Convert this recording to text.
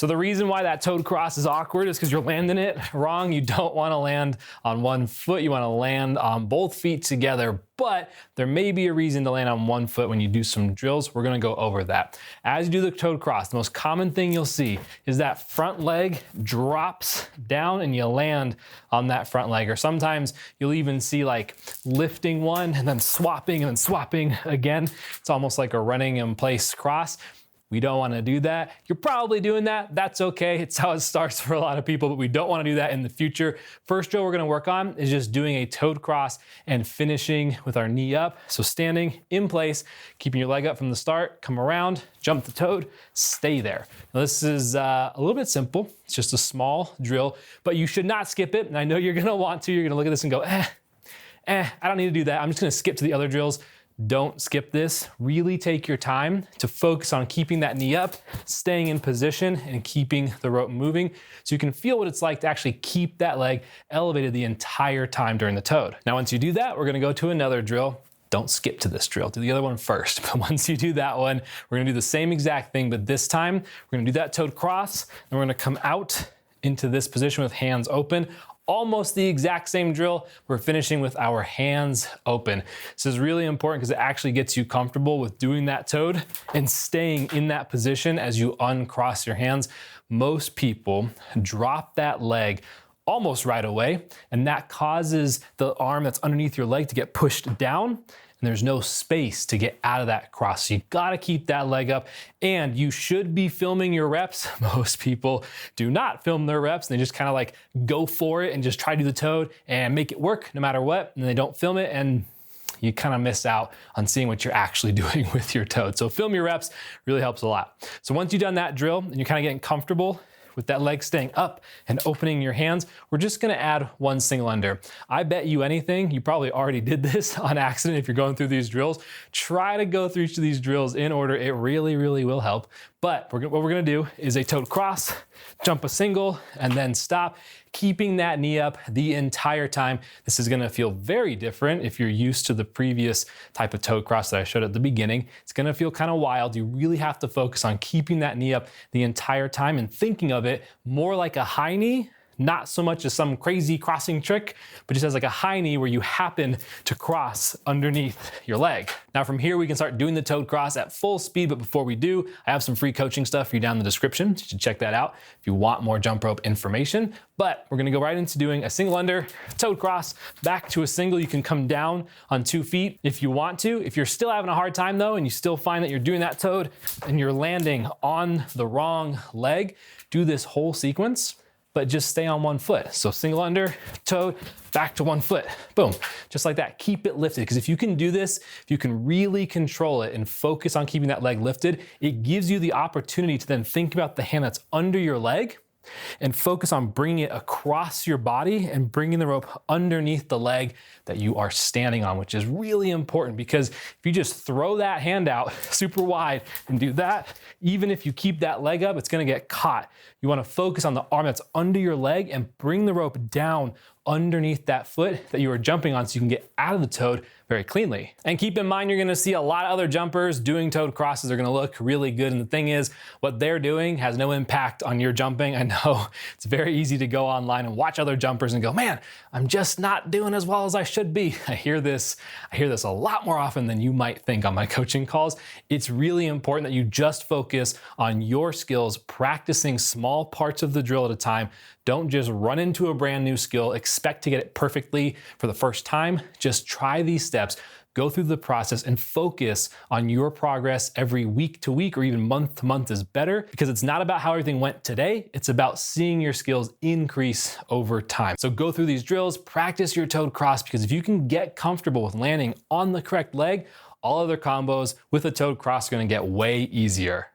So the reason why that toed cross is awkward is because you're landing it wrong. You don't want to land on one foot. You want to land on both feet together, but there may be a reason to land on one foot when you do some drills. We're going to go over that. As you do the toed cross, the most common thing you'll see is that front leg drops down and you land on that front leg. Or sometimes you'll even see like lifting one and then swapping again. It's almost like a running in place cross. We don't want to do that. You're probably doing that. That's okay. It's how it starts for a lot of people, but we don't want to do that in the future. First drill we're going to work on is just doing a toed cross and finishing with our knee up. So standing in place, keeping your leg up from the start, come around, jump the toed, stay there. Now this is a little bit simple. It's just a small drill, but you should not skip it. And I know you're going to want to. You're going to look at this and go, I don't need to do that. I'm just going to skip to the other drills. Don't skip this. Really take your time to focus on keeping that knee up, staying in position, and keeping the rope moving so you can feel what it's like to actually keep that leg elevated the entire time during the toed. Now, once you do that, we're gonna go to another drill. Don't skip to this drill. Do the other one first. But once you do that one, we're gonna do the same exact thing, but this time we're gonna do that toed cross, and we're gonna come out into this position with hands open. Almost the exact same drill. We're finishing with our hands open. This is really important because it actually gets you comfortable with doing that toed and staying in that position as you uncross your hands. Most people drop that leg almost right away, and that causes the arm that's underneath your leg to get pushed down, and there's no space to get out of that cross. So you gotta keep that leg up, and you should be filming your reps. Most people do not film their reps, and they just kind of like go for it and just try to do the toed and make it work no matter what, and they don't film it, and you kind of miss out on seeing what you're actually doing with your toed. So film your reps really helps a lot. So once you've done that drill and you're kind of getting comfortable with that leg staying up and opening your hands, we're just gonna add one single under. I bet you anything, you probably already did this on accident if you're going through these drills. Try to go through each of these drills in order. It really, really will help. But what we're gonna do is a toed cross, jump a single, and then stop, keeping that knee up the entire time. This is gonna feel very different if you're used to the previous type of toed cross that I showed at the beginning. It's gonna feel kind of wild. You really have to focus on keeping that knee up the entire time and thinking of it more like a high knee, not so much as some crazy crossing trick, but just as like a high knee where you happen to cross underneath your leg. Now from here, we can start doing the toed cross at full speed, but before we do, I have some free coaching stuff for you down in the description. You should check that out if you want more jump rope information. But we're gonna go right into doing a single under, toed cross, back to a single. You can come down on 2 feet if you want to. If you're still having a hard time though, and you still find that you're doing that toed and you're landing on the wrong leg, do this whole sequence, but just stay on one foot. So single under, toed, back to 1 foot. Boom, just like that. Keep it lifted, because if you can do this, if you can really control it and focus on keeping that leg lifted, it gives you the opportunity to then think about the hand that's under your leg and focus on bringing it across your body and bringing the rope underneath the leg that you are standing on, which is really important, because if you just throw that hand out super wide and do that, even if you keep that leg up, it's gonna get caught. You wanna focus on the arm that's under your leg and bring the rope down underneath that foot that you are jumping on so you can get out of the toed very cleanly. And keep in mind, you're gonna see a lot of other jumpers doing toed crosses. They're gonna look really good. And the thing is, what they're doing has no impact on your jumping. I know it's very easy to go online and watch other jumpers and go, man, I'm just not doing as well as I should be. I hear this a lot more often than you might think on my coaching calls. It's really important that you just focus on your skills, practicing small parts of the drill at a time. Don't just run into a brand new skill, expect to get it perfectly for the first time. Just try these steps, go through the process, and focus on your progress every week to week, or even month to month is better, because it's not about how everything went today. It's about seeing your skills increase over time. So go through these drills, practice your toed cross, because if you can get comfortable with landing on the correct leg, all other combos with a toed cross are gonna get way easier.